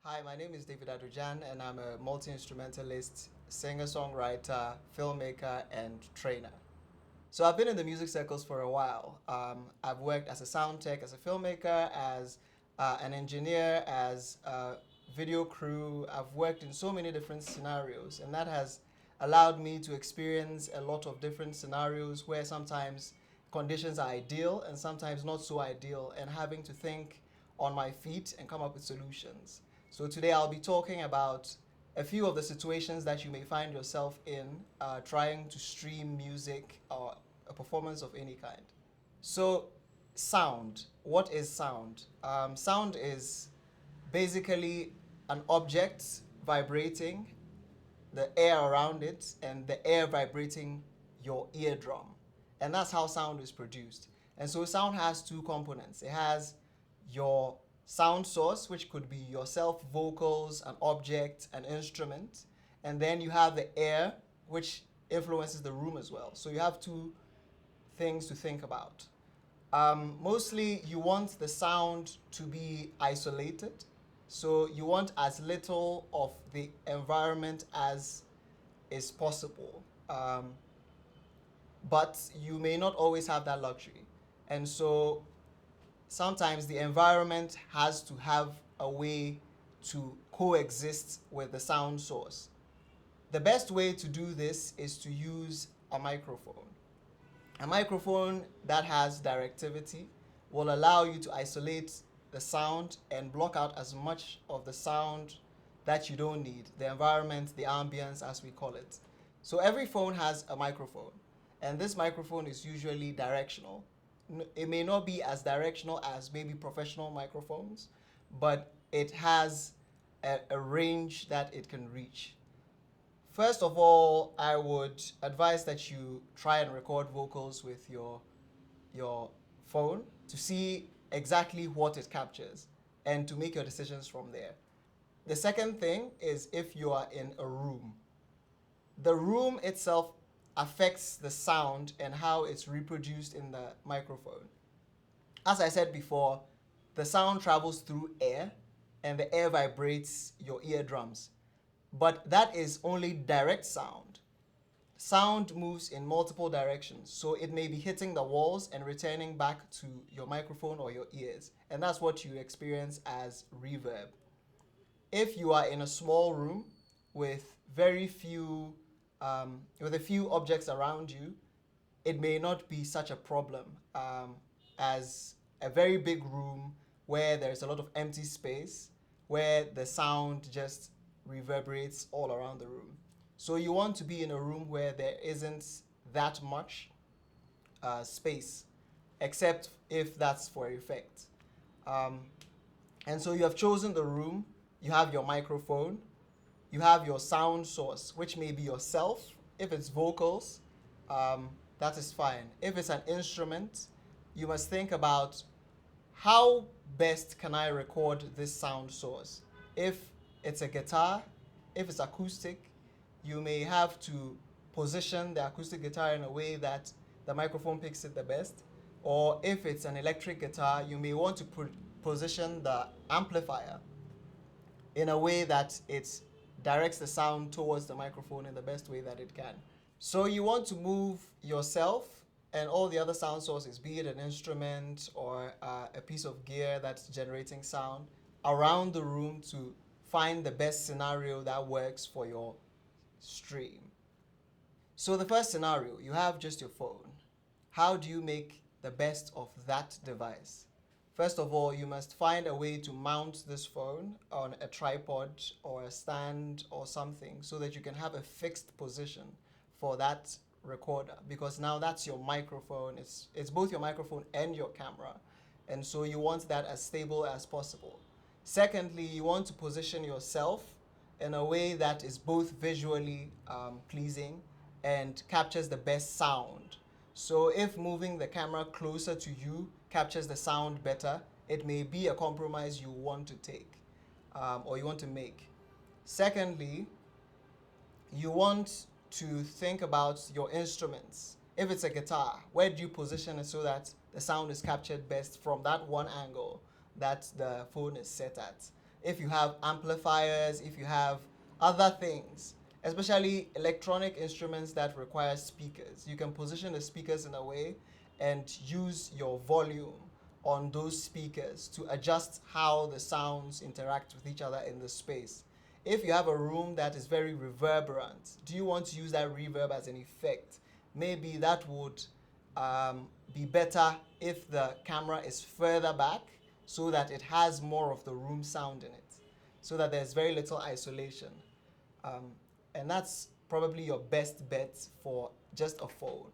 Hi, my name is David Adujan, and I'm a multi-instrumentalist, singer-songwriter, filmmaker, and trainer. So I've been in the music circles for a while. I've worked as a sound tech, as a filmmaker, as an engineer, as a video crew. I've worked in so many different scenarios, and that has allowed me to experience a lot of different scenarios where sometimes conditions are ideal and sometimes not so ideal, and having to think on my feet and come up with solutions. So today I'll be talking about a few of the situations that you may find yourself in trying to stream music or a performance of any kind. So, sound. What is sound? Sound is basically an object vibrating, the air around it, and the air vibrating your eardrum. And that's how sound is produced. And so, sound has two components. It has your sound source, which could be yourself, vocals, an object, an instrument. And then you have the air, which influences the room as well. So, you have two things to think about. Mostly, you want the sound to be isolated. So you want as little of the environment as is possible. But you may not always have that luxury. And so sometimes the environment has to have a way to coexist with the sound source. The best way to do this is to use a microphone. A microphone that has directivity will allow you to isolate the sound and block out as much of the sound that you don't need, the environment, the ambience, as we call it. So every phone has a microphone, and this microphone is usually directional. It may not be as directional as maybe professional microphones, but it has a range that it can reach. First of all, I would advise that you try and record vocals with your phone to see exactly what it captures and to make your decisions from there. The second thing is if you are in a room. The room itself affects the sound and how it's reproduced in the microphone. As I said before, the sound travels through air and the air vibrates your eardrums. But that is only direct sound. Sound moves in multiple directions, so it may be hitting the walls and returning back to your microphone or your ears, and that's what you experience as reverb. If you are in a small room with very few, with a few objects around you, it may not be such a problem as a very big room where there's a lot of empty space, where the sound just reverberates all around the room. So you want to be in a room where there isn't that much space, except if that's for effect. Um, and so you have chosen the room, you have your microphone, you have your sound source, which may be yourself. If it's vocals, that is fine. If it's an instrument, you must think about how best can I record this sound source. If it's a guitar, if it's acoustic, you may have to position the acoustic guitar in a way that the microphone picks it the best. Or if it's an electric guitar, you may want to position the amplifier in a way that it directs the sound towards the microphone in the best way that it can. So you want to move yourself and all the other sound sources, be it an instrument or a piece of gear that's generating sound, around the room to find the best scenario that works for your stream. So the first scenario, you have just your phone. How do you make the best of that device? First of all, you must find a way to mount this phone on a tripod or a stand or something so that you can have a fixed position for that recorder, because now that's your microphone. It's both your microphone and your camera. And so you want that as stable as possible. Secondly, you want to position yourself in a way that is both visually pleasing and captures the best sound. So if moving the camera closer to you captures the sound better, it may be a compromise you want to take or you want to make. Secondly, you want to think about your instruments. If it's a guitar, where do you position it so that the sound is captured best from that one angle that the phone is set at? if you have amplifiers, if you have other things, especially electronic instruments that require speakers. You can position the speakers in a way and use your volume on those speakers to adjust how the sounds interact with each other in the space. If you have a room that is very reverberant, do you want to use that reverb as an effect? Maybe that would be better if the camera is further back so that it has more of the room sound in it, so that there's very little isolation. Um, and that's probably your best bet for just a phone.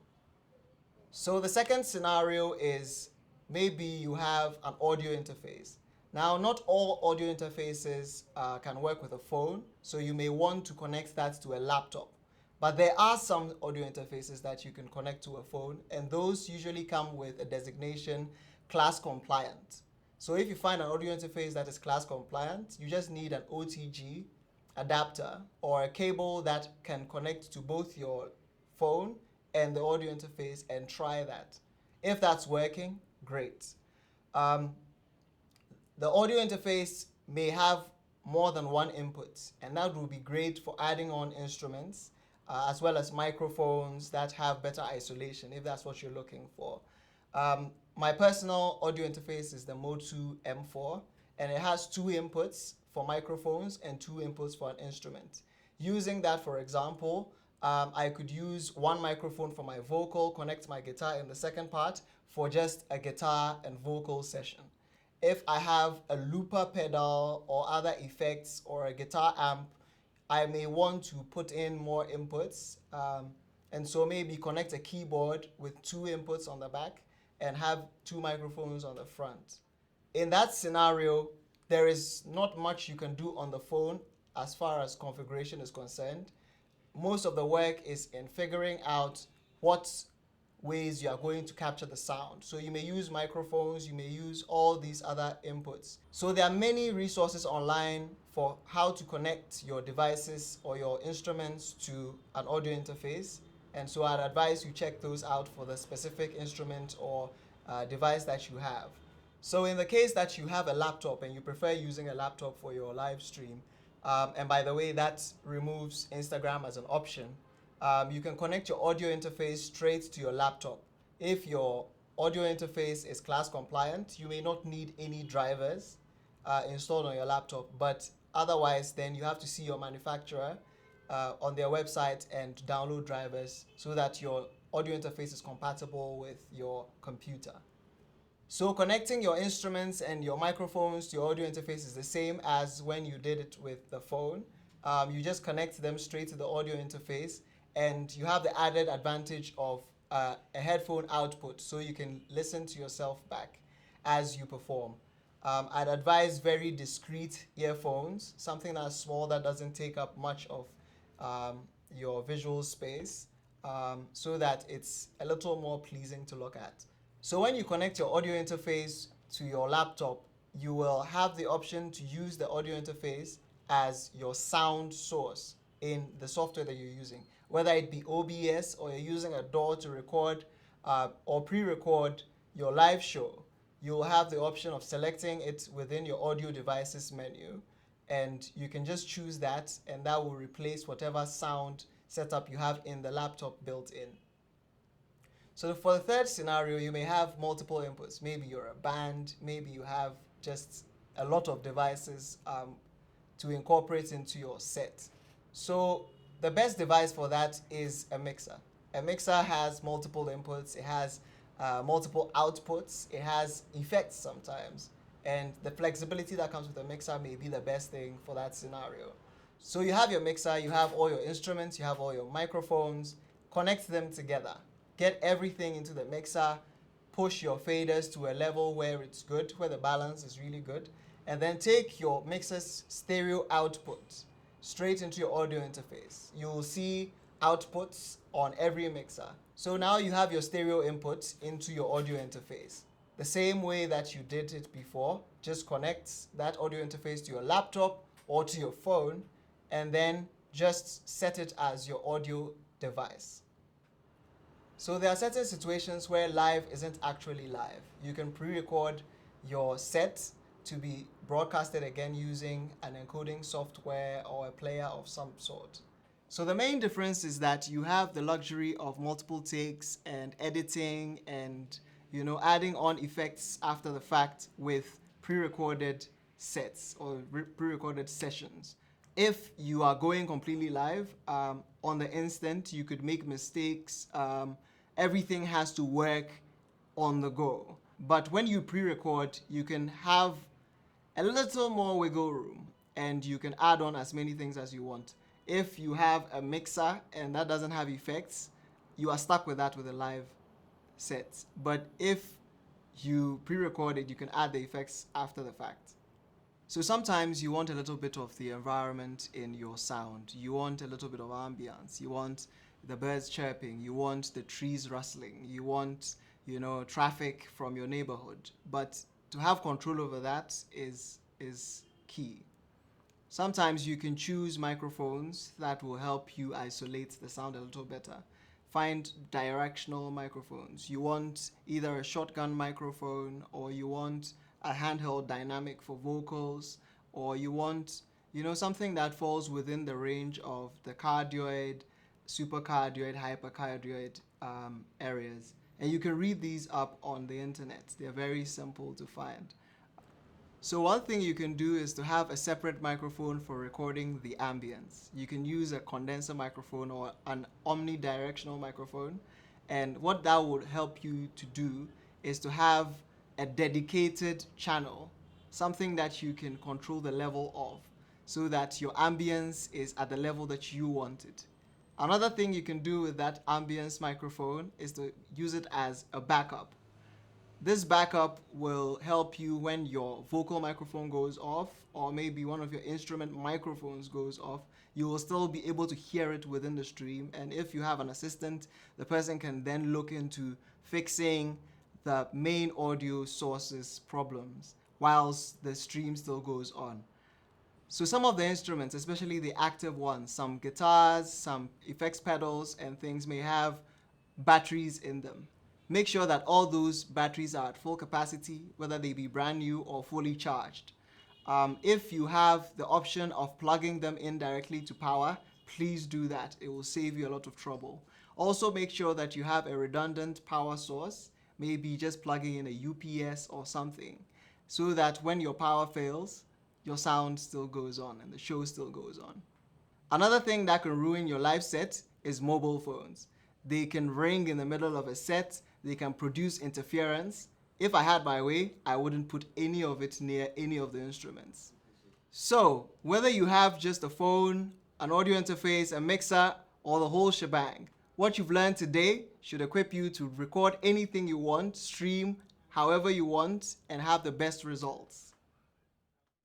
So the second scenario is maybe you have an audio interface. Now, not all audio interfaces can work with a phone, so you may want to connect that to a laptop. But there are some audio interfaces that you can connect to a phone, and those usually come with a designation class compliant. So if you find an audio interface that is class compliant, you just need an OTG adapter or a cable that can connect to both your phone and the audio interface and try that. If that's working, great. The audio interface may have more than one input, and that would be great for adding on instruments as well as microphones that have better isolation if that's what you're looking for. My personal audio interface is the Motu M4, and it has two inputs for microphones and two inputs for an instrument. Using that, for example, I could use one microphone for my vocal, connect my guitar in the second part for just a guitar and vocal session. If I have a looper pedal or other effects or a guitar amp, I may want to put in more inputs. And so maybe connect a keyboard with two inputs on the back and have two microphones on the front. In that scenario, there is not much you can do on the phone as far as configuration is concerned. Most of the work is in figuring out what ways you are going to capture the sound. So you may use microphones, you may use all these other inputs. So there are many resources online for how to connect your devices or your instruments to an audio interface. And so I'd advise you check those out for the specific instrument or device that you have. So in the case that you have a laptop and you prefer using a laptop for your live stream, and by the way, that removes Instagram as an option, you can connect your audio interface straight to your laptop. If your audio interface is class compliant, you may not need any drivers installed on your laptop, but otherwise then you have to see your manufacturer on their website and download drivers so that your audio interface is compatible with your computer. So connecting your instruments and your microphones to your audio interface is the same as when you did it with the phone. You just connect them straight to the audio interface, and you have the added advantage of a headphone output, so you can listen to yourself back as you perform. I'd advise very discreet earphones, something that's small that doesn't take up much of your visual space, so that it's a little more pleasing to look at. So when you connect your audio interface to your laptop, you will have the option to use the audio interface as your sound source in the software that you're using. Whether it be OBS or you're using a DAW to record or pre-record your live show, you'll have the option of selecting it within your audio devices menu, and you can just choose that, and that will replace whatever sound setup you have in the laptop built in. So for the third scenario, you may have multiple inputs. Maybe you're a band, maybe you have just a lot of devices to incorporate into your set. So the best device for that is a mixer. A mixer has multiple inputs, it has multiple outputs, it has effects sometimes, and the flexibility that comes with a mixer may be the best thing for that scenario. So you have your mixer, you have all your instruments, you have all your microphones, connect them together. Get everything into the mixer, push your faders to a level where it's good, where the balance is really good, and then take your mixer's stereo output straight into your audio interface. You'll see outputs on every mixer. So now you have your stereo input into your audio interface. The same way that you did it before, just connect that audio interface to your laptop or to your phone, and then just set it as your audio device. So there are certain situations where live isn't actually live. You can pre-record your set to be broadcasted again using an encoding software or a player of some sort. So the main difference is that you have the luxury of multiple takes and editing and adding on effects after the fact with pre-recorded sets or pre-recorded sessions. If you are going completely live, on the instant, you could make mistakes. Everything has to work on the go. But when you pre-record, you can have a little more wiggle room and you can add on as many things as you want. If you have a mixer and that doesn't have effects, you are stuck with that with a live set. But if you pre-record it, you can add the effects after the fact. So sometimes you want a little bit of the environment in your sound. You want a little bit of ambience. You want the birds chirping. You want the trees rustling. You want, traffic from your neighborhood. But to have control over that is key. Sometimes you can choose microphones that will help you isolate the sound a little better. Find directional microphones. You want either a shotgun microphone or you want a handheld dynamic for vocals, or you want, something that falls within the range of the cardioid, supercardioid, hypercardioid areas. And you can read these up on the internet. They're very simple to find. So one thing you can do is to have a separate microphone for recording the ambience. You can use a condenser microphone or an omnidirectional microphone. And what that would help you to do is to have a dedicated channel, something that you can control the level of, so that your ambience is at the level that you want it. Another thing you can do with that ambience microphone is to use it as a backup. This backup will help you when your vocal microphone goes off, or maybe one of your instrument microphones goes off. You will still be able to hear it within the stream. And if you have an assistant, the person can then look into fixing the main audio source's problems whilst the stream still goes on. So some of the instruments, especially the active ones, some guitars, some effects pedals and things may have batteries in them. Make sure that all those batteries are at full capacity, whether they be brand new or fully charged. If you have the option of plugging them in directly to power, please do that. It will save you a lot of trouble. Also make sure that you have a redundant power source, maybe just plugging in a UPS or something, so that when your power fails, your sound still goes on and the show still goes on. Another thing that can ruin your live set is mobile phones. They can ring in the middle of a set. They can produce interference. If I had my way, I wouldn't put any of it near any of the instruments. So, whether you have just a phone, an audio interface, a mixer, or the whole shebang, what you've learned today should equip you to record anything you want, stream however you want, and have the best results.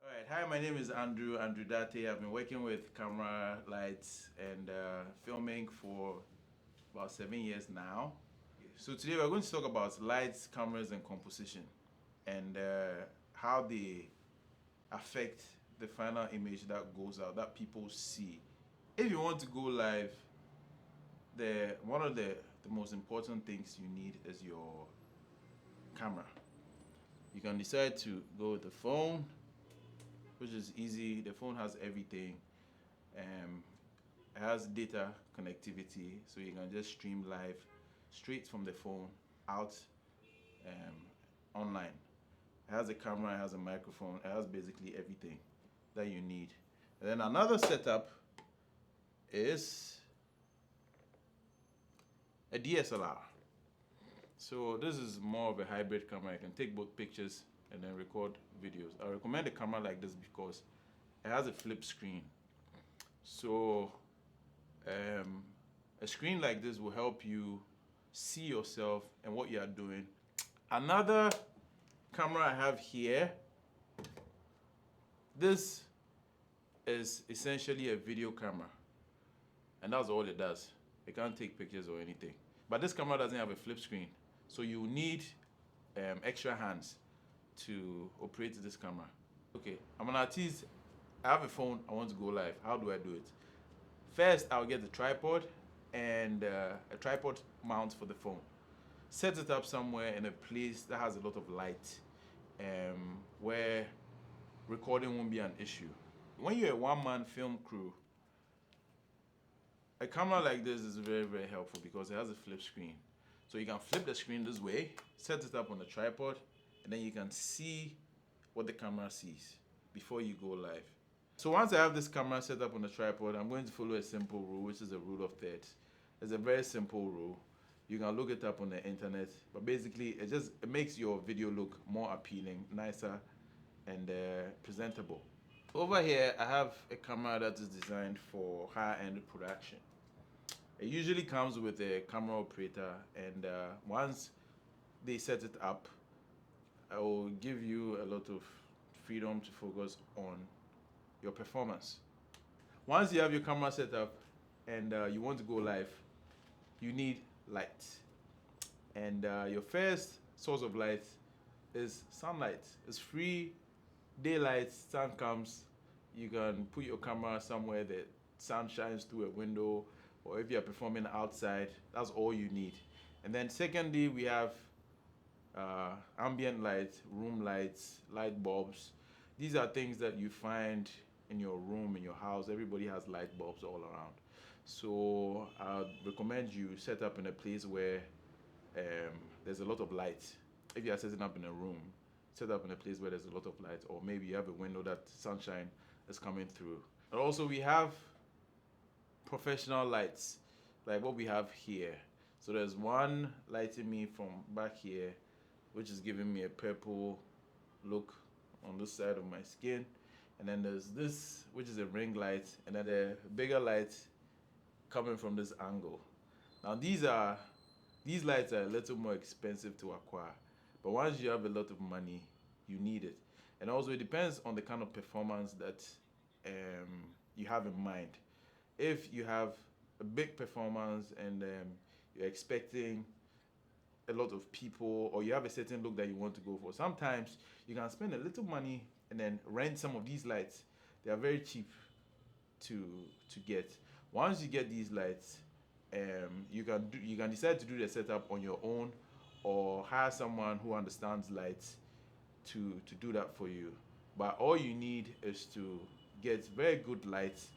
All right, hi, my name is Andrew Date. I've been working with camera, lights, and filming for about 7 years now. So today we're going to talk about lights, cameras, and composition, and how they affect the final image that goes out, that people see. If you want to go live, one of the most important things you need is your camera. You can decide to go with the phone, which is easy. The phone has everything. It has data connectivity, so you can just stream live straight from the phone out online. It has a camera, it has a microphone, it has basically everything that you need. And then another setup is a DSLR. So this is more of a hybrid camera. You can take both pictures and then record videos. I recommend a camera like this because it has a flip screen. So a screen like this will help you see yourself and what you are doing. Another camera I have here, this is essentially a video camera, and that's all it does. It can't take pictures or anything. But this camera doesn't have a flip screen, so you need extra hands to operate this camera. Okay, I'm an artist. I have a phone. I want to go live. How do I do it? First, I'll get the tripod and a tripod mount for the phone. Set it up somewhere in a place that has a lot of light, where recording won't be an issue. When you're a one-man film crew, a camera like this is very, very helpful because it has a flip screen. So you can flip the screen this way, set it up on a tripod, and then you can see what the camera sees before you go live. So once I have this camera set up on the tripod, I'm going to follow a simple rule, which is a rule of thirds. It's a very simple rule. You can look it up on the internet, but basically it makes your video look more appealing, nicer, and presentable. Over here, I have a camera that is designed for high-end production. It usually comes with a camera operator, and once they set it up, I will give you a lot of freedom to focus on your performance. Once you have your camera set up and you want to go live, you need light. And your first source of light is sunlight. It's free, daylight, sun comes, you can put your camera somewhere that sun shines through a window, or if you're performing outside, that's all you need. And then secondly, we have ambient light, room lights, light bulbs. These are things that you find in your room, in your house. Everybody has light bulbs all around. So I'd recommend you set up in a place where there's a lot of light. If you are setting up in a room, set up in a place where there's a lot of light, or maybe you have a window that sunshine is coming through. And also we have professional lights, like what we have here. So there's one lighting me from back here, which is giving me a purple look on this side of my skin. And then there's this, which is a ring light, and then a bigger light coming from this angle. Now these lights are a little more expensive to acquire, but once you have a lot of money, you need it. And also it depends on the kind of performance that you have in mind. If you have a big performance and you're expecting a lot of people, or you have a certain look that you want to go for, sometimes you can spend a little money and then rent some of these lights. They are very cheap to get. Once you get these lights, you can decide to do the setup on your own, or hire someone who understands lights to do that for you. But all you need is to get very good lights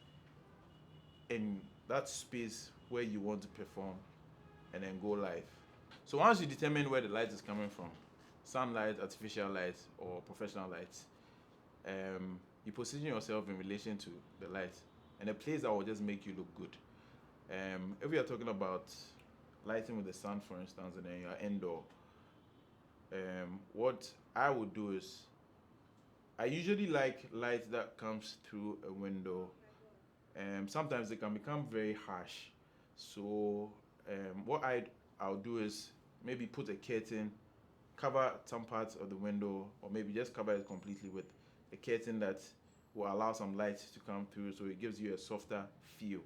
in that space where you want to perform, and then go live. So once you determine where the light is coming from, sunlight, artificial light, or professional light, you position yourself in relation to the light, and a place that will just make you look good. If we are talking about lighting with the sun, for instance, and then you are indoor, what I would do is, I usually like light that comes through a window. Sometimes it can become very harsh. So what I'll do is maybe put a curtain, cover some parts of the window, or maybe just cover it completely with a curtain that will allow some light to come through, so it gives you a softer feel.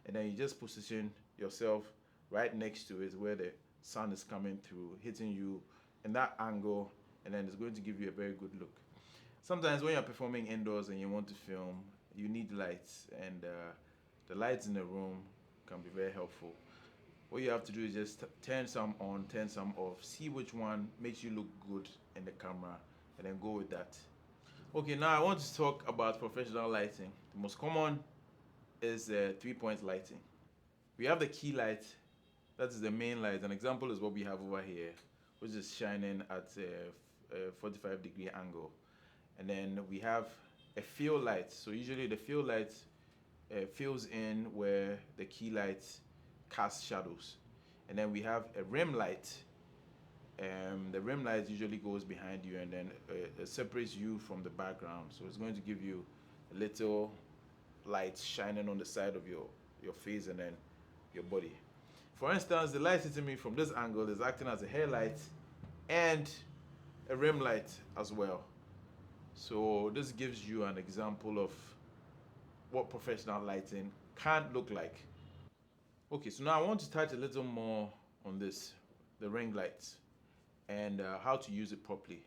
And then you just position yourself right next to it where the sun is coming through, hitting you in that angle, and then it's going to give you a very good look. Sometimes when you're performing indoors and you want to film, you need lights, and the lights in the room can be very helpful. What you have to do is just turn some on, turn some off, see which one makes you look good in the camera, and then go with that. Okay, now I want to talk about professional lighting. The most common is 3-point lighting. We have the key light, that is the main light. An example is what we have over here, which is shining at a 45-degree angle. And then we have a fill light. So usually the fill light fills in where the key light casts shadows. And then we have a rim light. The rim light usually goes behind you, and then it separates you from the background. So it's going to give you a little light shining on the side of your face and then your body. For instance, the light hitting me from this angle is acting as a headlight and a rim light as well. So this gives you an example of what professional lighting can look like. Okay, so now I want to touch a little more on this, the ring lights, and how to use it properly.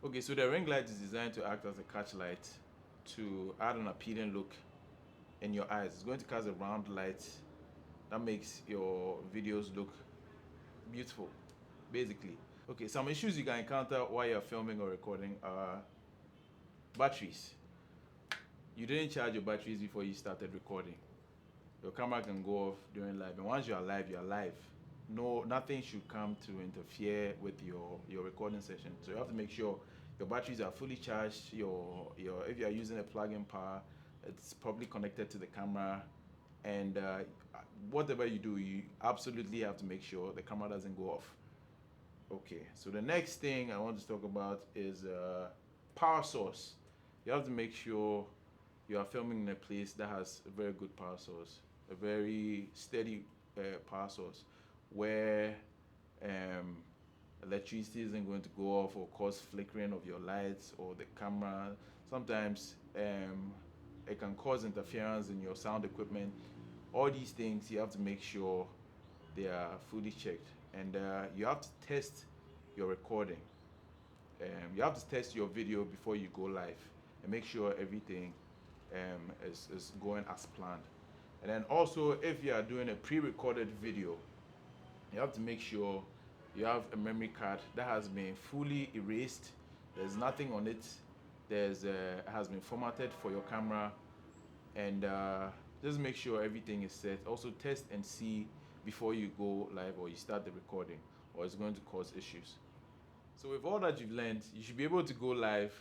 Okay, so the ring light is designed to act as a catch light to add an appealing look in your eyes. It's going to cast a round light that makes your videos look beautiful, basically. Okay, some issues you can encounter while you're filming or recording are batteries. You didn't charge your batteries before you started recording. Your camera can go off during live, and once you are live, you are live. No, nothing should come to interfere with your recording session. So you have to make sure your batteries are fully charged. Your if you are using a plug-in power, it's probably connected to the camera, and whatever you do, you absolutely have to make sure the camera doesn't go off. Okay, so the next thing I want to talk about is power source. You have to make sure you are filming in a place that has a very good power source, a very steady power source, where electricity isn't going to go off or cause flickering of your lights or the camera. Sometimes it can cause interference in your sound equipment. All these things you have to make sure they are fully checked, and you have to test your recording. You have to test your video before you go live and make sure everything is going as planned. And then also, if you are doing a pre-recorded video, you have to make sure you have a memory card that has been fully erased. There's nothing on it. It has been formatted for your camera, and just make sure everything is set. Also test and see before you go live or you start the recording, or it's going to cause issues. So with all that you've learned, you should be able to go live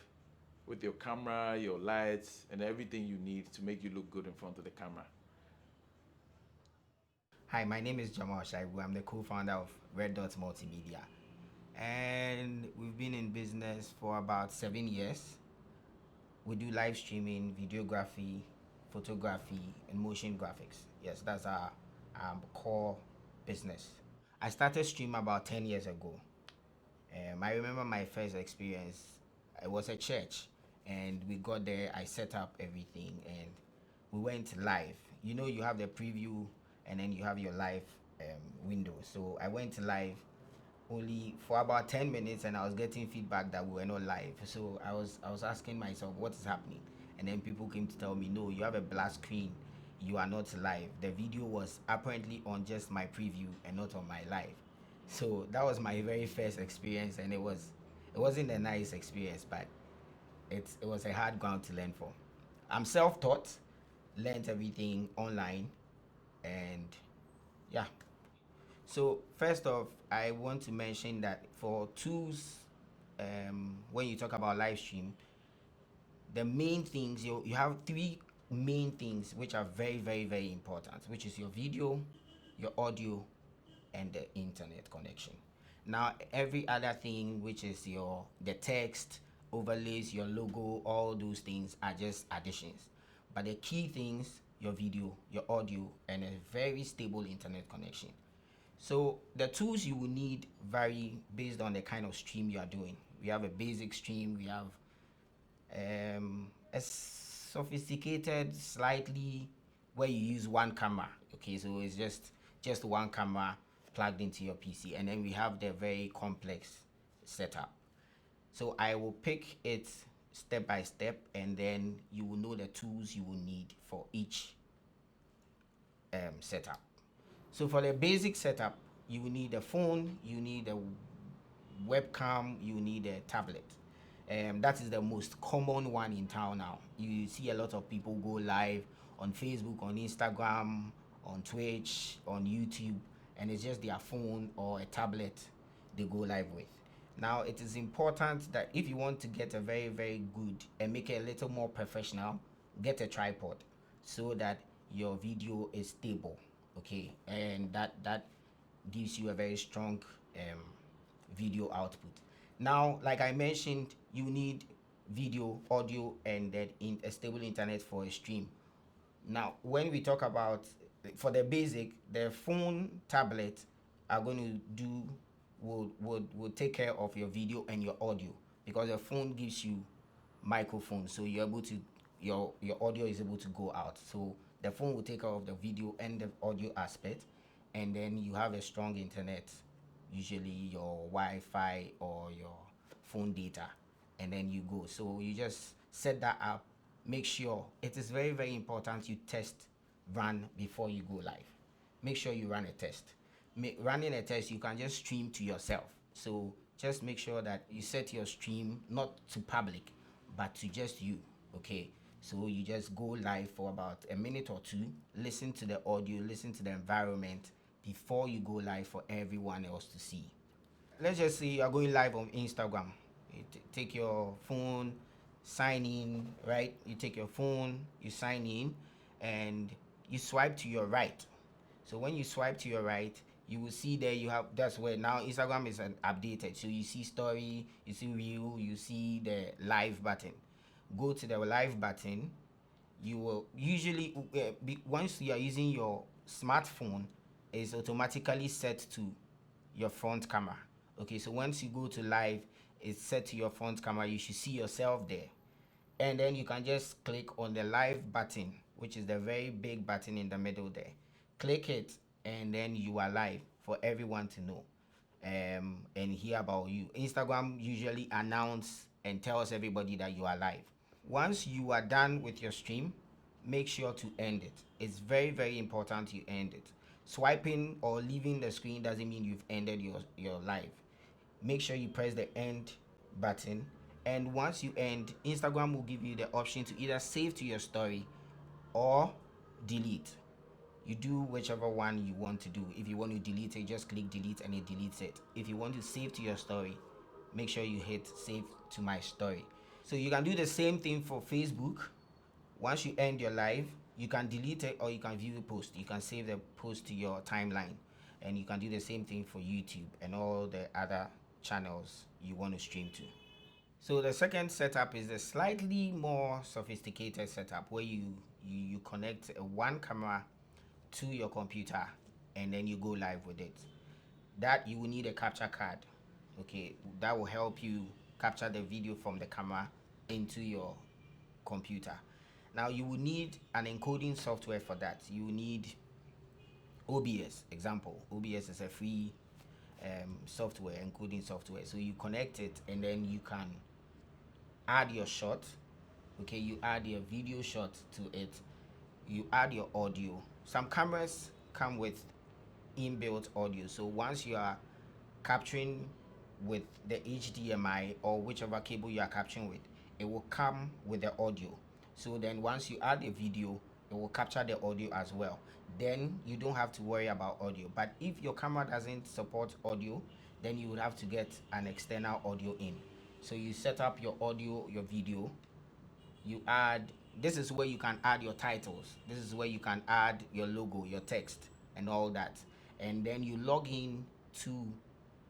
with your camera, your lights, and everything you need to make you look good in front of the camera. Hi, my name is Jamal Shaibu. I'm the co-founder of Red Dot Multimedia. And we've been in business for about 7 years. We do live streaming, videography, photography, and motion graphics. Yes, that's our core business. I started streaming about 10 years ago. I remember my first experience. It was a church, and we got there. I set up everything, and we went live. You know, you have the preview, and then you have your live window. So I went live only for about 10 minutes, and I was getting feedback that we were not live. So I was asking myself, what is happening? And then people came to tell me, no, you have a black screen. You are not live. The video was apparently on just my preview and not on my live. So that was my very first experience, and it wasn't a nice experience, but it was a hard ground to learn for. I'm self-taught, learned everything online, and yeah. So first off, I want to mention that for tools, when you talk about live stream, the main things, you have three main things which are very, very, very important, which is your video, your audio, and the internet connection. Now every other thing, which is the text, overlays, your logo, all those things are just additions. But the key things, your video, your audio, and a very stable internet connection. So the tools you will need vary based on the kind of stream you are doing. We have a basic stream, we have a sophisticated slightly where you use one camera. Okay, so it's just one camera plugged into your PC, and then we have the very complex setup. So I will pick it step by step, and then you will know the tools you will need for each setup. So for the basic setup, you will need a phone, you need a webcam, you need a tablet. That is the most common one in town now. You see a lot of people go live on Facebook, on Instagram, on Twitch, on YouTube, and it's just their phone or a tablet they go live with. Now, it is important that if you want to get a very, very good and make it a little more professional, get a tripod so that your video is stable, okay? And that gives you a very strong video output. Now, like I mentioned, you need video, audio, and then a stable internet for a stream. Now, when we talk about, for the basic, the phone, tablet are going to will take care of your video and your audio, because the phone gives you microphone, so you're able to your audio is able to go out. So the phone will take care of the video and the audio aspect, and then you have a strong internet, usually your Wi-Fi or your phone data, and then you go. So you just set that up. Make sure, it is very, very important you run before you go live. Make sure you run a test. Running a test, you can just stream to yourself. So just make sure that you set your stream not to public, but to just you. Okay, so you just go live for about a minute or two, listen to the audio, listen to the environment before you go live for everyone else to see. Let's just say you are going live on Instagram. You take your phone, sign in, right? You take your phone, you sign in, and you swipe to your right. So when you swipe to your right, you will see there you have, that's where now Instagram is updated. So you see story, you see reel, you see the live button. Go to the live button. You will usually, once you are using your smartphone, it's automatically set to your front camera. Okay, so once you go to live, it's set to your front camera. You should see yourself there. And then you can just click on the live button, which is the very big button in the middle there. Click it, and then you are live for everyone to know and hear about you. Instagram usually announce and tells everybody that you are live. Once you are done with your stream, make sure to end it. It's very, very important you end it. Swiping or leaving the screen doesn't mean you've ended your live. Make sure you press the end button, and once you end, Instagram will give you the option to either save to your story or delete. You do whichever one you want to do. If you want to delete it, just click delete and it deletes it. If you want to save to your story, make sure you hit save to my story. So you can do the same thing for Facebook. Once you end your live, you can delete it or you can view the post. You can save the post to your timeline, and you can do the same thing for YouTube and all the other channels you want to stream to. So the second setup is a slightly more sophisticated setup where you connect one camera to your computer and then you go live with it. That you will need a capture card. Okay, that will help you capture the video from the camera into your computer. Now you will need an encoding software for that. You will need OBS. Example, OBS is a free software, encoding software. So you connect it and then you can add your shot. Okay, you add your video shot to it. You add your audio. Some cameras come with inbuilt audio. So once you are capturing with the HDMI or whichever cable you are capturing with, it will come with the audio. So then once you add a video, it will capture the audio as well. Then you don't have to worry about audio. But if your camera doesn't support audio, then you would have to get an external audio in. So you set up your audio, your video, you add, this is where you can add your titles. This is where you can add your logo, your text and all that. And then you log in to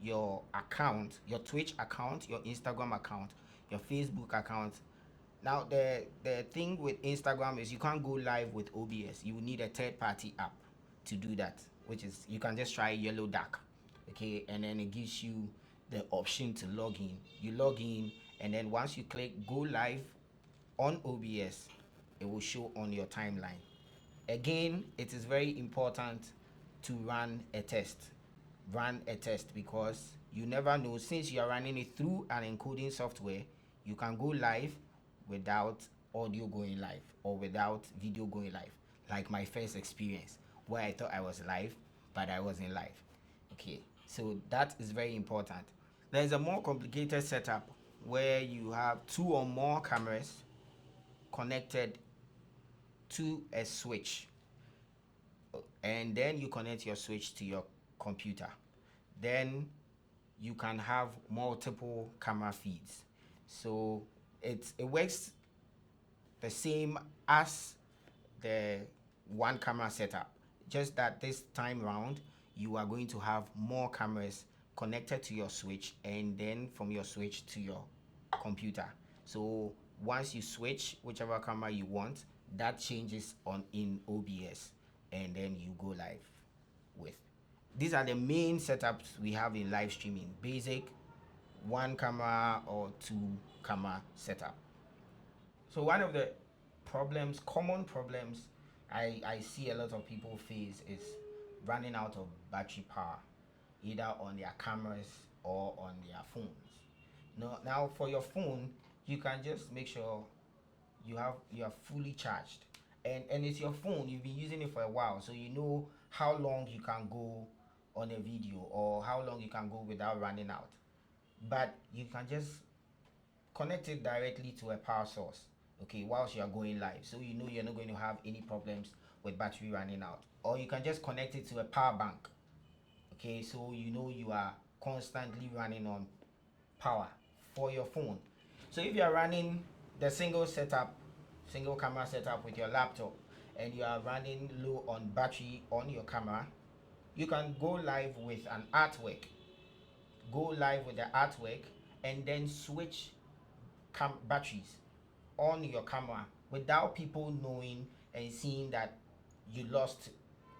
your account, your Twitch account, your Instagram account, your Facebook account. Now the thing with Instagram is you can't go live with OBS. You will need a third-party app to do that, which is, you can just try Yellow Duck. Okay, and then it gives you the option to log in. You log in, and then once you click go live on OBS, it will show on your timeline. Again, it is very important to run a test. Run a test, because you never know, since you are running it through an encoding software, you can go live without audio going live or without video going live, like my first experience where I thought I was live but I wasn't live. Okay, so that is very important. There's a more complicated setup where you have 2 or more cameras connected to a switch, and then you connect your switch to your computer. Then you can have multiple camera feeds. So it works the same as the one camera setup, just that this time round you are going to have more cameras connected to your switch, and then from your switch to your computer. So once you switch whichever camera you want, that changes on in OBS, and then you go live with. These are the main setups we have in live streaming: basic, 1 camera or 2 camera setup. So one of the common problems I see a lot of people face is running out of battery power, either on their cameras or on their phones. Now for your phone, you can just make sure you are fully charged, and it's your phone, you've been using it for a while, so you know how long you can go on a video or how long you can go without running out. But you can just connect it directly to a power source, okay, whilst you are going live, so you know you're not going to have any problems with battery running out. Or you can just connect it to a power bank, okay, so you know you are constantly running on power for your phone. So if you are running the single camera setup with your laptop, and you are running low on battery on your camera, you can go live with an artwork. Go live with the artwork and then switch batteries on your camera without people knowing and seeing that you lost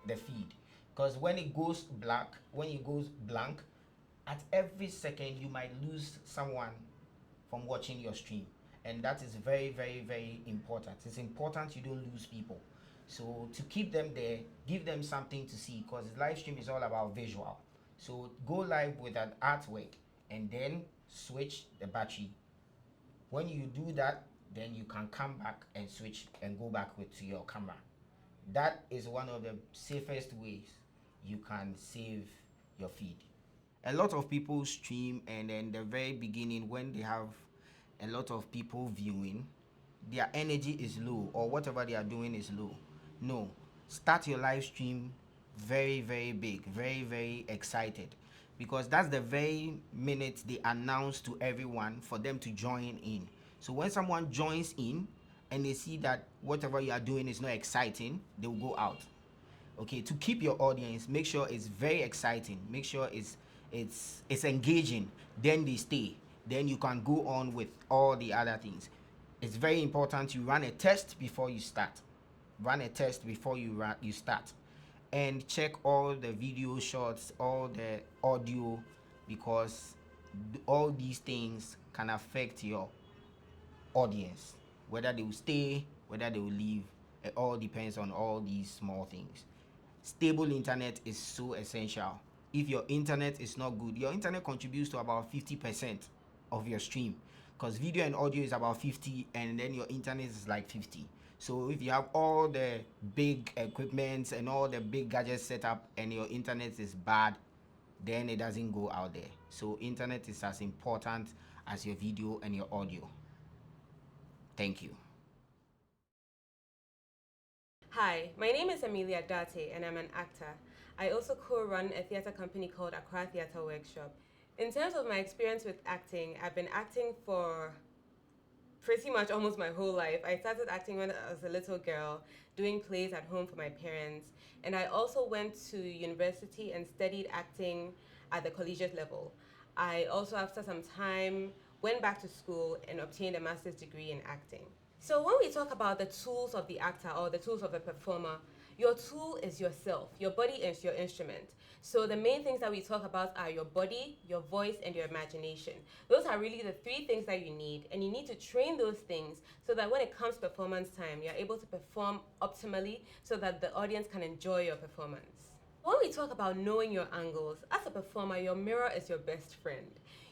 the feed. Because when it goes blank, at every second you might lose someone from watching your stream, and that is very, very, very important. It's important you don't lose people. So to keep them there, give them something to see, because live stream is all about visual. So go live with an artwork and then switch the battery. When you do that, then you can come back and switch and go back to your camera. That is one of the safest ways you can save your feed. A lot of people stream, and in the very beginning, when they have a lot of people viewing, their energy is low, or whatever they are doing is low. No, start your live stream very, very big, very, very excited, because that's the very minute they announce to everyone for them to join in. So when someone joins in and they see that whatever you are doing is not exciting, they will go out. Okay, to keep your audience, make sure it's very exciting, make sure it's engaging, then they stay. Then you can go on with all the other things. It's very important you run a test before you start. Run a test before you start, and check all the video shots, all the audio, because all these things can affect your audience, whether they will stay, whether they will leave. It all depends on all these small things. Stable internet is so essential. If your internet is not good, your internet contributes to about 50% of your stream, because video and audio is about 50, and then your internet is like 50. So if you have all the big equipment and all the big gadgets set up and your internet is bad, then it doesn't go out there. So internet is as important as your video and your audio. Thank you. Hi, my name is Amelia Date, and I'm an actor. I also co-run a theatre company called Accra Theatre Workshop. In terms of my experience with acting, I've been acting for pretty much almost my whole life. I started acting when I was a little girl, doing plays at home for my parents, and I also went to university and studied acting at the collegiate level. I also, after some time, went back to school and obtained a master's degree in acting. So when we talk about the tools of the actor or the tools of a performer, your tool is yourself. Your body is your instrument. So the main things that we talk about are your body, your voice, and your imagination. Those are really the three things that you need, and you need to train those things so that when it comes performance time, you're able to perform optimally so that the audience can enjoy your performance. When we talk about knowing your angles, as a performer, your mirror is your best friend.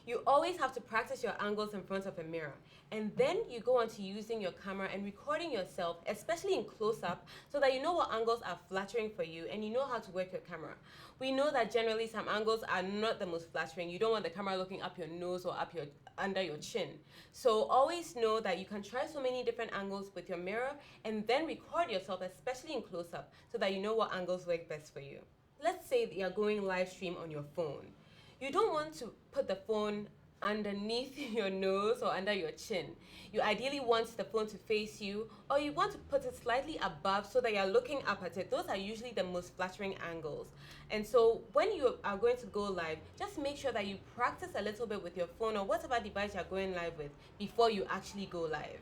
You always have to practice your angles in front of a mirror, and then you go on to using your camera and recording yourself, especially in close-up, so that you know what angles are flattering for you and you know how to work your camera. We know that generally some angles are not the most flattering. You don't want the camera looking up your nose or under your chin. So always know that you can try so many different angles with your mirror and then record yourself, especially in close-up, so that you know what angles work best for you. Let's say that you're going live stream on your phone. You don't want to put the phone underneath your nose or under your chin. You ideally want the phone to face you, or you want to put it slightly above so that you're looking up at it. Those are usually the most flattering angles. And so when you are going to go live, just make sure that you practice a little bit with your phone or whatever device you're going live with before you actually go live.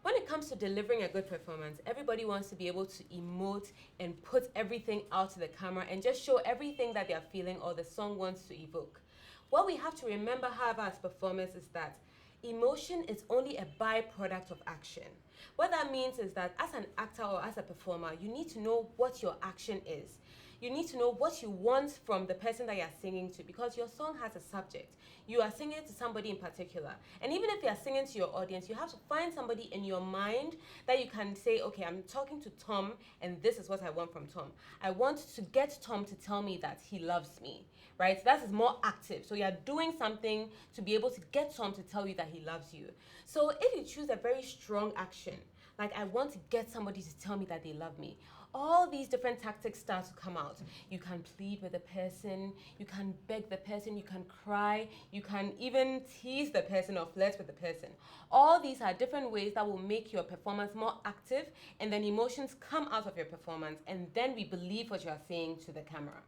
When it comes to delivering a good performance, everybody wants to be able to emote and put everything out to the camera and just show everything that they're feeling or the song wants to evoke. What we have to remember, however, as performers is that emotion is only a byproduct of action. What that means is that as an actor or as a performer, you need to know what your action is. You need to know what you want from the person that you're singing to, because your song has a subject. You are singing to somebody in particular. And even if you're singing to your audience, you have to find somebody in your mind that you can say, okay, I'm talking to Tom, and this is what I want from Tom. I want to get Tom to tell me that he loves me, right? That is more active. So you're doing something to be able to get Tom to tell you that he loves you. So if you choose a very strong action, like I want to get somebody to tell me that they love me, all these different tactics start to come out. You can plead with the person, you can beg the person, you can cry, you can even tease the person or flirt with the person. All these are different ways that will make your performance more active, and then emotions come out of your performance, and then we believe what you are saying to the camera.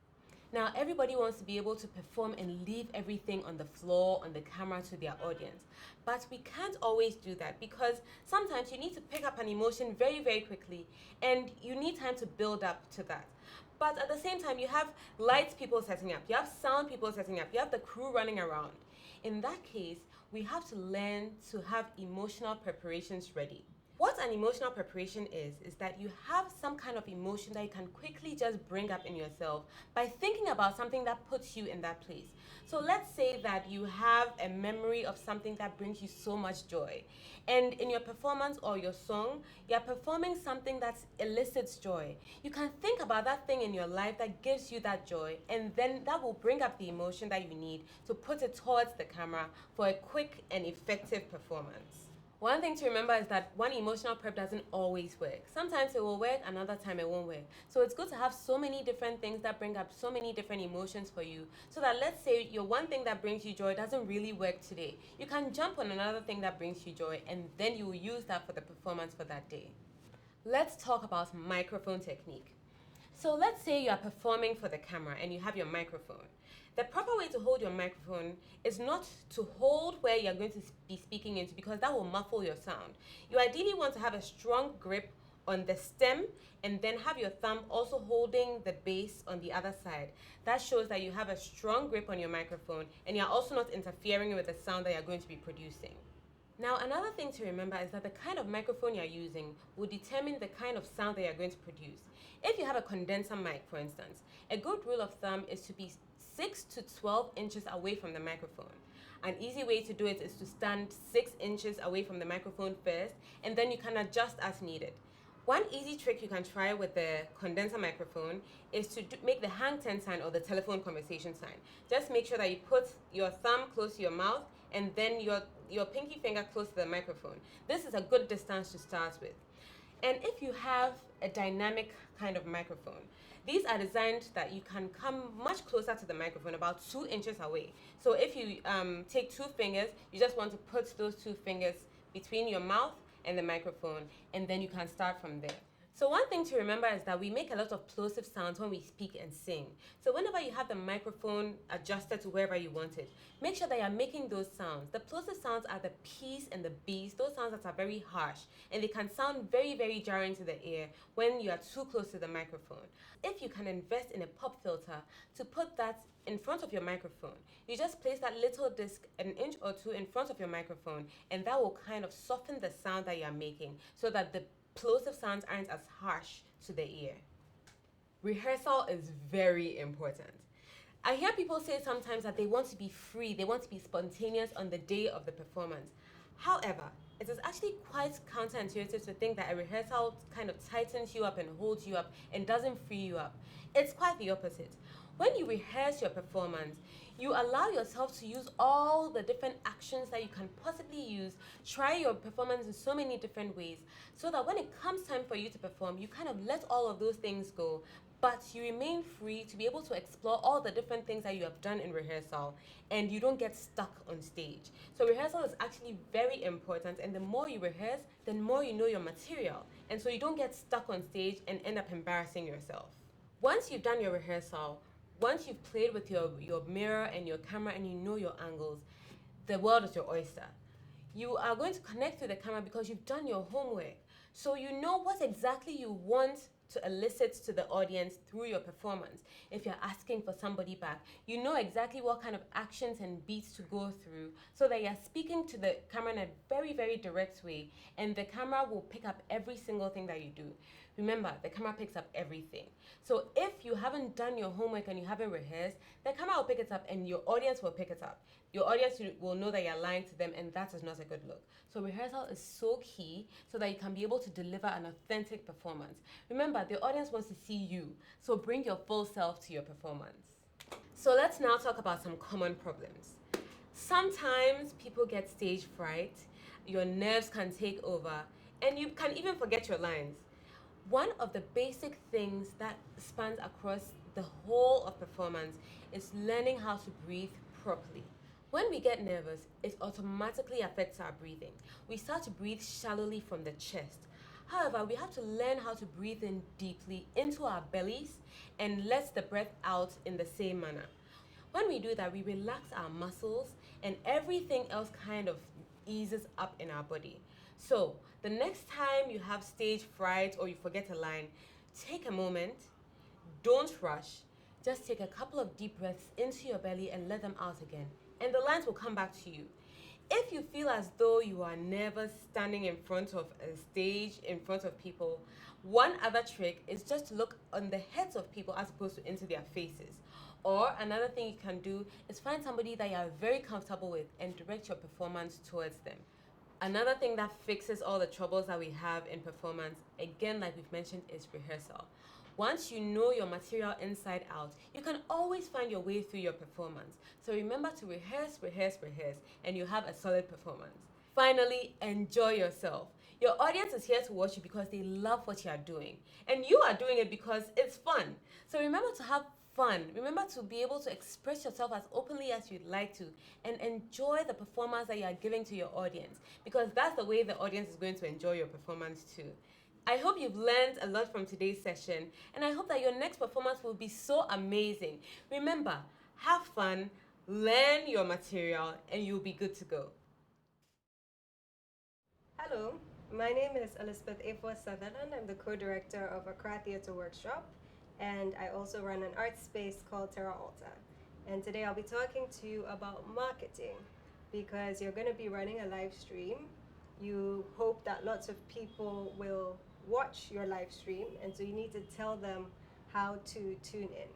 Now, everybody wants to be able to perform and leave everything on the floor, on the camera to their audience. But we can't always do that, because sometimes you need to pick up an emotion very, very quickly, and you need time to build up to that. But at the same time, you have lights people setting up, you have sound people setting up, you have the crew running around. In that case, we have to learn to have emotional preparations ready. What an emotional preparation is that you have some kind of emotion that you can quickly just bring up in yourself by thinking about something that puts you in that place. So let's say that you have a memory of something that brings you so much joy. And in your performance or your song, you're performing something that elicits joy. You can think about that thing in your life that gives you that joy, and then that will bring up the emotion that you need to put it towards the camera for a quick and effective performance. One thing to remember is that one emotional prep doesn't always work. Sometimes it will work, another time it won't work. So it's good to have so many different things that bring up so many different emotions for you, so that let's say your one thing that brings you joy doesn't really work today. You can jump on another thing that brings you joy, and then you will use that for the performance for that day. Let's talk about microphone technique. So let's say you are performing for the camera and you have your microphone. The proper way to hold your microphone is not to hold where you're going to be speaking into, because that will muffle your sound. You ideally want to have a strong grip on the stem, and then have your thumb also holding the base on the other side. That shows that you have a strong grip on your microphone, and you're also not interfering with the sound that you're going to be producing. Now, another thing to remember is that the kind of microphone you're using will determine the kind of sound that you're going to produce. If you have a condenser mic, for instance, a good rule of thumb is to be 6 to 12 inches away from the microphone. An easy way to do it is to stand 6 inches away from the microphone first, and then you can adjust as needed. One easy trick you can try with the condenser microphone is to make the hang 10 sign or the telephone conversation sign. Just make sure that you put your thumb close to your mouth and then your pinky finger close to the microphone. This is a good distance to start with. And if you have a dynamic kind of microphone, these are designed that you can come much closer to the microphone, about 2 inches away. So if you take 2 fingers, you just want to put those 2 fingers between your mouth and the microphone, and then you can start from there. So one thing to remember is that we make a lot of plosive sounds when we speak and sing. So whenever you have the microphone adjusted to wherever you want it, make sure that you're making those sounds. The plosive sounds are the P's and the B's, those sounds that are very harsh, and they can sound very, very jarring to the ear when you are too close to the microphone. If you can invest in a pop filter to put that in front of your microphone, you just place that little disc 1 inch or 2 in front of your microphone, and that will kind of soften the sound that you're making so that the plosive sounds aren't as harsh to the ear. Rehearsal is very important. I hear people say sometimes that they want to be free, they want to be spontaneous on the day of the performance. However, it is actually quite counterintuitive to think that a rehearsal kind of tightens you up and holds you up and doesn't free you up. It's quite the opposite. When you rehearse your performance, you allow yourself to use all the different actions that you can possibly use, try your performance in so many different ways, so that when it comes time for you to perform, you kind of let all of those things go, but you remain free to be able to explore all the different things that you have done in rehearsal, and you don't get stuck on stage. So rehearsal is actually very important, and the more you rehearse, the more you know your material, and so you don't get stuck on stage and end up embarrassing yourself. Once you've done your rehearsal, once you've played with your mirror and your camera and you know your angles, the world is your oyster. You are going to connect to the camera because you've done your homework. So you know what exactly you want to elicit to the audience through your performance. If you're asking for somebody back, you know exactly what kind of actions and beats to go through so that you're speaking to the camera in a very, very direct way, and the camera will pick up every single thing that you do. Remember, the camera picks up everything. So if you haven't done your homework and you haven't rehearsed, the camera will pick it up and your audience will pick it up. Your audience will know that you're lying to them, and that is not a good look. So rehearsal is so key so that you can be able to deliver an authentic performance. Remember, the audience wants to see you, so bring your full self to your performance. So let's now talk about some common problems. Sometimes people get stage fright, your nerves can take over, and you can even forget your lines. One of the basic things that spans across the whole of performance is learning how to breathe properly. When we get nervous, it automatically affects our breathing. We start to breathe shallowly from the chest. However, we have to learn how to breathe in deeply into our bellies and let the breath out in the same manner. When we do that, we relax our muscles and everything else kind of eases up in our body. So, the next time you have stage fright or you forget a line, take a moment, don't rush, just take a couple of deep breaths into your belly and let them out again, and the lines will come back to you. If you feel as though you are never standing in front of a stage, in front of people, one other trick is just to look on the heads of people as opposed to into their faces. Or another thing you can do is find somebody that you are very comfortable with and direct your performance towards them. Another thing that fixes all the troubles that we have in performance, again, like we've mentioned, is rehearsal. Once you know your material inside out, you can always find your way through your performance. So remember to rehearse, and you have a solid performance. Finally, enjoy yourself. Your audience is here to watch you because they love what you are doing. And you are doing it because it's fun. So remember to have fun. Remember to be able to express yourself as openly as you'd like to and enjoy the performance that you are giving to your audience, because that's the way the audience is going to enjoy your performance too. I hope you've learned a lot from today's session, and I hope that your next performance will be so amazing. Remember, have fun, learn your material, and you'll be good to go. Hello, my name is Elizabeth Afua Sutherland. I'm the co-director of Accra Theatre Workshop, and I also run an art space called Terra Alta. And today I'll be talking to you about marketing, because you're going to be running a live stream. You hope that lots of people will watch your live stream, and so you need to tell them how to tune in.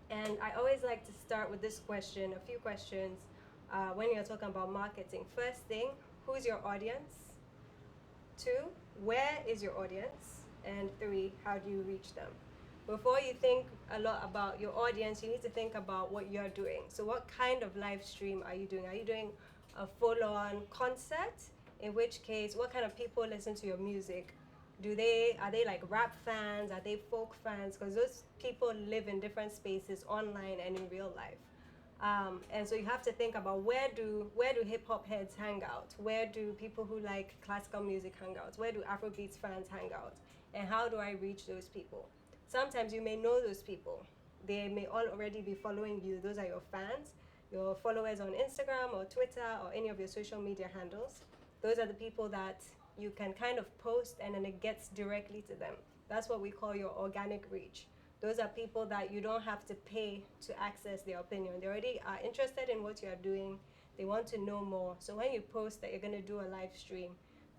And I always like to start with this question, a few questions, when you're talking about marketing. First thing, who's your audience? 2, where is your audience? And 3, how do you reach them? Before you think a lot about your audience, you need to think about what you're doing. So what kind of live stream are you doing? Are you doing a full-on concert? In which case, what kind of people listen to your music? Are they like rap fans? Are they folk fans? Because those people live in different spaces online and in real life. And so you have to think about where do hip hop heads hang out? Where do people who like classical music hang out? Where do Afrobeats fans hang out? And how do I reach those people? Sometimes you may know those people. They may already be following you. Those are your fans, your followers on Instagram or Twitter or any of your social media handles. Those are the people that you can kind of post and then it gets directly to them. That's what we call your organic reach. Those are people that you don't have to pay to access their opinion. They already are interested in what you are doing. They want to know more. So when you post that you're going to do a live stream,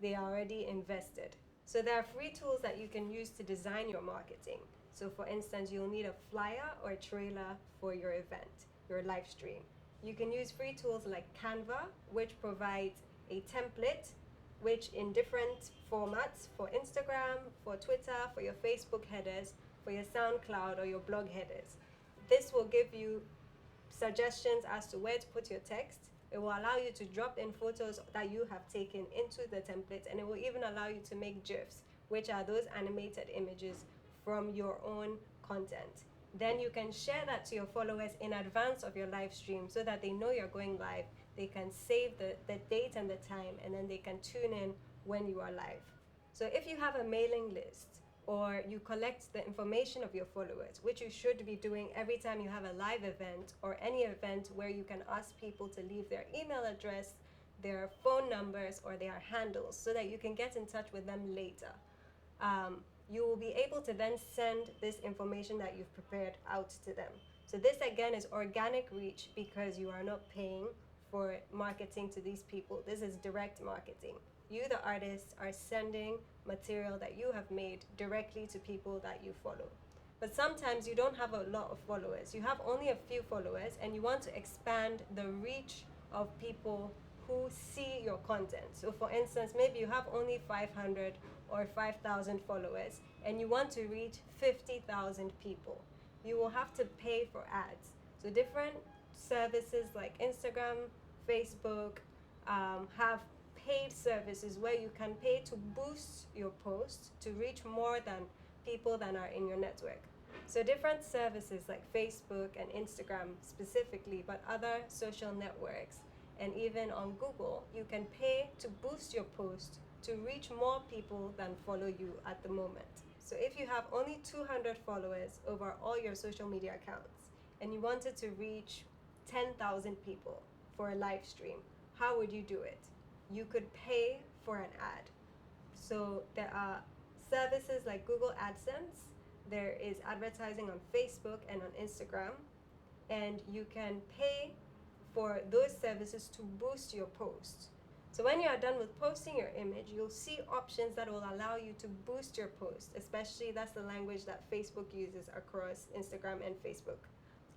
they are already invested. So there are free tools that you can use to design your marketing. So for instance, you'll need a flyer or a trailer for your event, your live stream. You can use free tools like Canva, which provides a template, which in different formats for Instagram, for Twitter, for your Facebook headers, for your SoundCloud or your blog headers. This will give you suggestions as to where to put your text. It will allow you to drop in photos that you have taken into the template, and it will even allow you to make GIFs, which are those animated images from your own content. Then you can share that to your followers in advance of your live stream so that they know you're going live. They can save the date and the time, and then they can tune in when you are live. So if you have a mailing list, or you collect the information of your followers, which you should be doing every time you have a live event or any event where you can ask people to leave their email address, their phone numbers, or their handles so that you can get in touch with them later. You will be able to then send this information that you've prepared out to them. So this again is organic reach because you are not paying for marketing to these people. This is direct marketing. you, the artist, are sending material that you have made directly to people that you follow. But sometimes you don't have a lot of followers. You have only a few followers and you want to expand the reach of people who see your content. So for instance, maybe you have only 500 or 5,000 followers and you want to reach 50,000 people. You will have to pay for ads. So different services like Instagram, Facebook, have paid services where you can pay to boost your post to reach more than people that are in your network. So different services like Facebook and Instagram specifically, but other social networks and even on Google, you can pay to boost your post to reach more people than follow you at the moment. So if you have only 200 followers over all your social media accounts and you wanted to reach 10,000 people for a live stream, how would you do it? You could pay for an ad. So there are services like Google AdSense, there is advertising on Facebook and on Instagram, and you can pay for those services to boost your post. So when you are done with posting your image, you'll see options that will allow you to boost your post, especially that's the language that Facebook uses across Instagram and Facebook.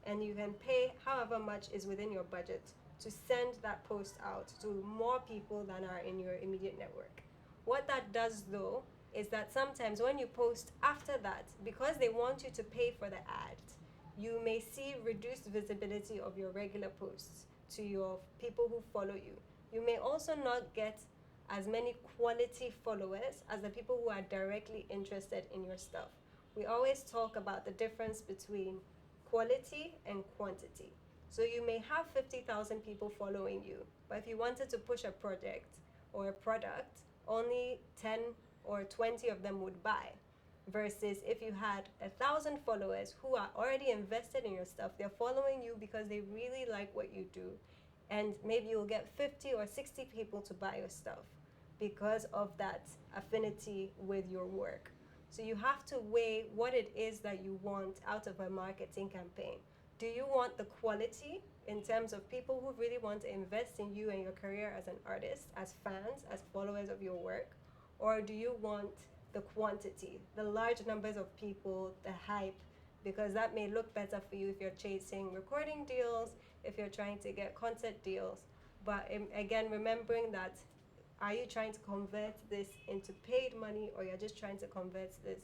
And you can pay however much is within your budget to send that post out to more people than are in your immediate network. What that does though is that sometimes when you post after that, because they want you to pay for the ad, you may see reduced visibility of your regular posts to your people who follow you. You may also not get as many quality followers as the people who are directly interested in your stuff. We always talk about the difference between quality and quantity. So you may have 50,000 people following you, but if you wanted to push a project or a product, only 10 or 20 of them would buy. Versus if you had 1,000 followers who are already invested in your stuff, they're following you because they really like what you do. And maybe you'll get 50 or 60 people to buy your stuff because of that affinity with your work. So you have to weigh what it is that you want out of a marketing campaign. Do you want the quality in terms of people who really want to invest in you and your career as an artist, as fans, as followers of your work? Or do you want the quantity, the large numbers of people, the hype, because that may look better for you if you're chasing recording deals, if you're trying to get concert deals. But again, remembering that, are you trying to convert this into paid money or you're just trying to convert this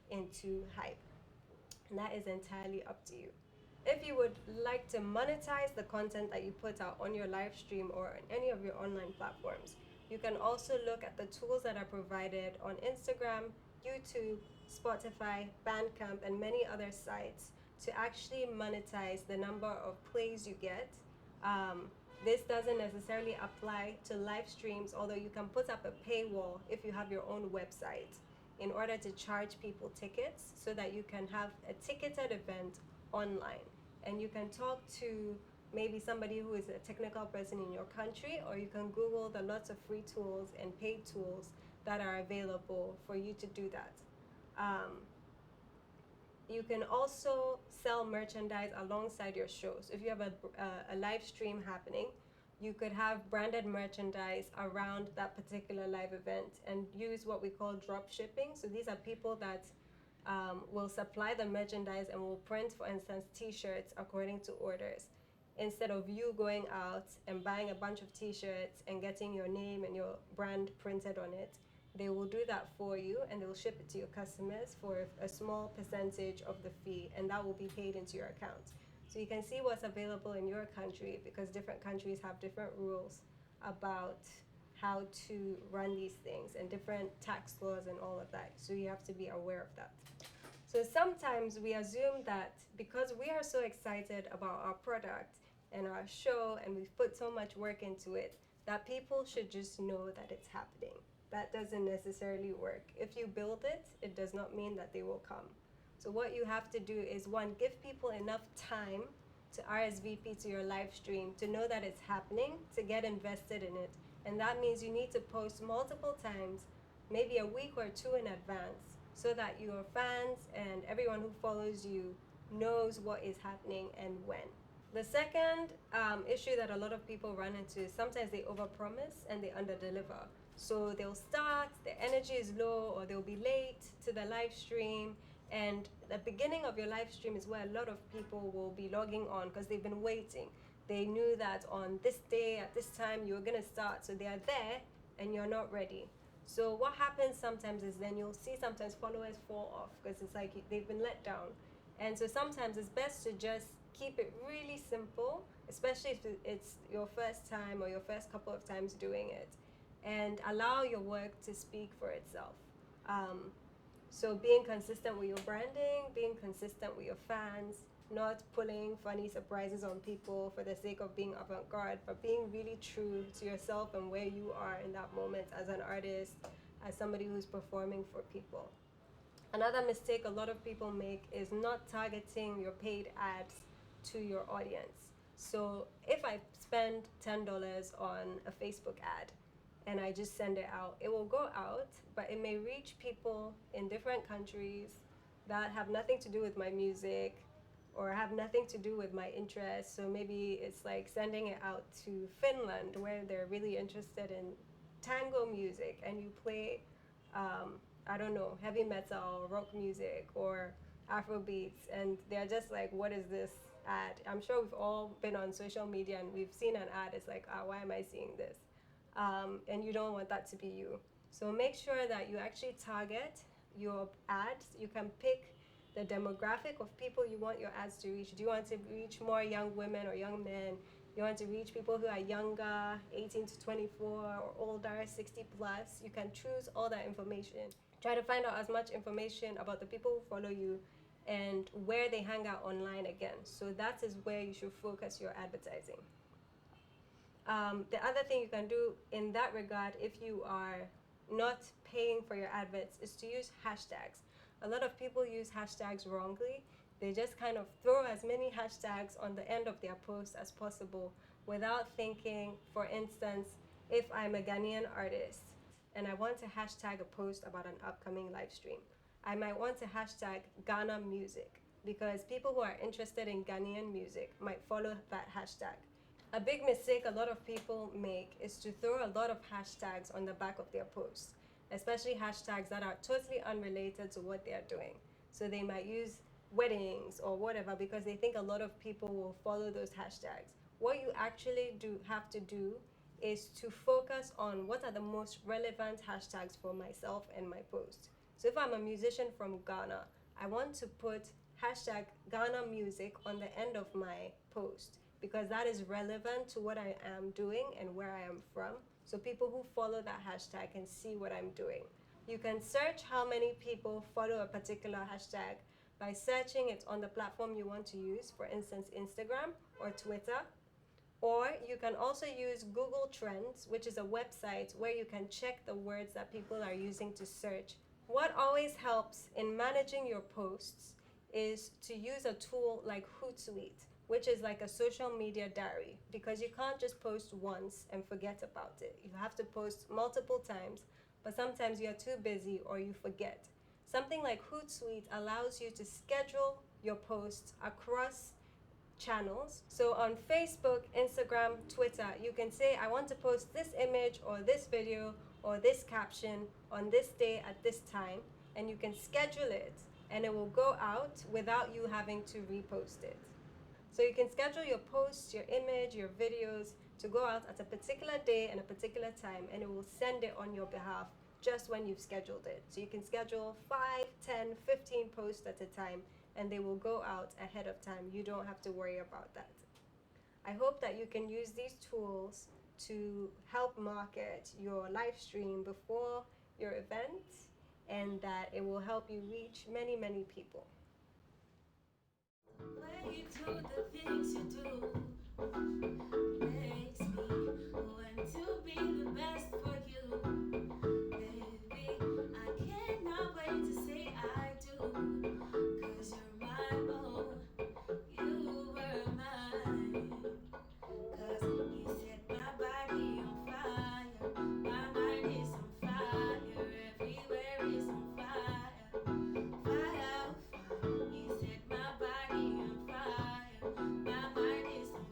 into hype? And that is entirely up to you. If you would like to monetize the content that you put out on your live stream or on any of your online platforms, you can also look at the tools that are provided on Instagram, YouTube, Spotify, Bandcamp, and many other sites to actually monetize the number of plays you get. This doesn't necessarily apply to live streams, although you can put up a paywall if you have your own website in order to charge people tickets so that you can have a ticketed event online. And you can talk to maybe somebody who is a technical person in your country, or you can Google the lots of free tools and paid tools that are available for you to do that. You can also sell merchandise alongside your shows. If you have a live stream happening, you could have branded merchandise around that particular live event and use what we call drop shipping. So these are people that will supply the merchandise and will print, for instance, t-shirts according to orders. Instead of you going out and buying a bunch of t-shirts and getting your name and your brand printed on it, they will do that for you and they will ship it to your customers for a small percentage of the fee, and that will be paid into your account. So you can see what's available in your country, because different countries have different rules about how to run these things and different tax laws and all of that. So you have to be aware of that. So sometimes we assume that because we are so excited about our product and our show and we've put so much work into it, that people should just know that it's happening. That doesn't necessarily work. If you build it, it does not mean that they will come. So what you have to do is, one, give people enough time to RSVP to your live stream, to know that it's happening, to get invested in it. And that means you need to post multiple times, maybe a week or two in advance, so that your fans and everyone who follows you knows what is happening and when. The second issue that a lot of people run into is sometimes they overpromise and they underdeliver. So they'll start, their energy is low, or they'll be late to the live stream. And the beginning of your live stream is where a lot of people will be logging on because they've been waiting. They knew that on this day, at this time, you were going to start. So they are there and you're not ready. So what happens sometimes is then you'll see sometimes followers fall off because it's like they've been let down. And so sometimes it's best to just keep it really simple, especially if it's your first time or your first couple of times doing it, and allow your work to speak for itself. So being consistent with your branding, being consistent with your fans, not pulling funny surprises on people for the sake of being avant-garde, but being really true to yourself and where you are in that moment as an artist, as somebody who's performing for people. Another mistake a lot of people make is not targeting your paid ads to your audience. So if I spend $10 on a Facebook ad and I just send it out, it will go out, but it may reach people in different countries that have nothing to do with my music or have nothing to do with my interests. So maybe it's like sending it out to Finland where they're really interested in tango music and you play I don't know, heavy metal, rock music, or Afro beats, and they're just like, what is this ad? I'm sure we've all been on social media and we've seen an ad. It's like, why am I seeing this? And you don't want that to be you. So make sure that you actually target your ads. You can pick the demographic of people you want your ads to reach. Do you want to reach more young women or young men? You want to reach people who are younger, 18 to 24, or older, 60 plus. You can choose all that information. Try to find out as much information about the people who follow you and where they hang out online again. So that is where you should focus your advertising. The other thing you can do in that regard, if you are not paying for your adverts, is to use hashtags. A lot of people use hashtags wrongly. They just kind of throw as many hashtags on the end of their post as possible without thinking, for instance, if I'm a Ghanaian artist and I want to hashtag a post about an upcoming live stream, I might want to hashtag Ghana music because people who are interested in Ghanaian music might follow that hashtag. A big mistake a lot of people make is to throw a lot of hashtags on the back of their posts, especially hashtags that are totally unrelated to what they are doing. So they might use weddings or whatever because they think a lot of people will follow those hashtags. What you actually have to do is to focus on what are the most relevant hashtags for myself and my post. So if I'm a musician from Ghana, I want to put hashtag Ghana music on the end of my post because that is relevant to what I am doing and where I am from. So people who follow that hashtag can see what I'm doing. You can search how many people follow a particular hashtag by searching it on the platform you want to use, for instance, Instagram or Twitter. Or you can also use Google Trends, which is a website where you can check the words that people are using to search. What always helps in managing your posts is to use a tool like Hootsuite, which is like a social media diary, because you can't just post once and forget about it. You have to post multiple times, but sometimes you're too busy or you forget. Something like Hootsuite allows you to schedule your posts across channels. So on Facebook, Instagram, Twitter, you can say, I want to post this image or this video or this caption on this day at this time, and you can schedule it and it will go out without you having to repost it. So you can schedule your posts, your image, your videos to go out at a particular day and a particular time, and it will send it on your behalf just when you've scheduled it. So you can schedule 5, 10, 15 posts at a time, and they will go out ahead of time. You don't have to worry about that. I hope that you can use these tools to help market your live stream before your event, and that it will help you reach many, many people. Way you do the things you do makes me want to be the best for you, baby. I cannot wait to say I do, 'cause you're my own, you were mine. 'Cause you set my body on fire, my mind is on fire, everywhere is on fire. Fire, fire, you set my body on fire, my mind is on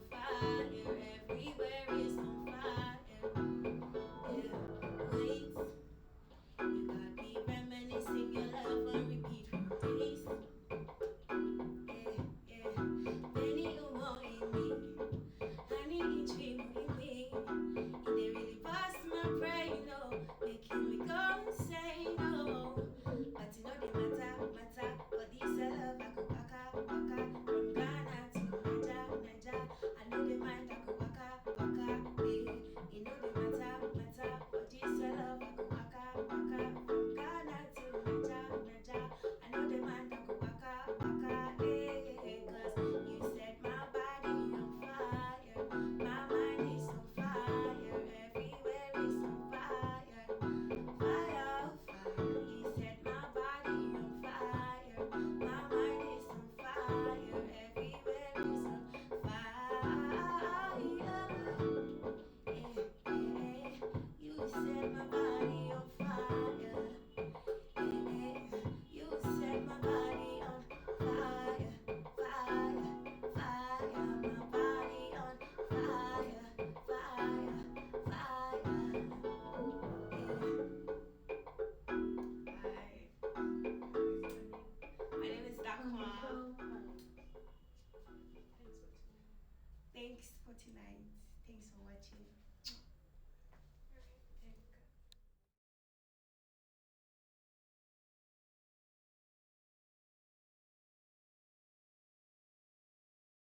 for tonight. Thanks for watching.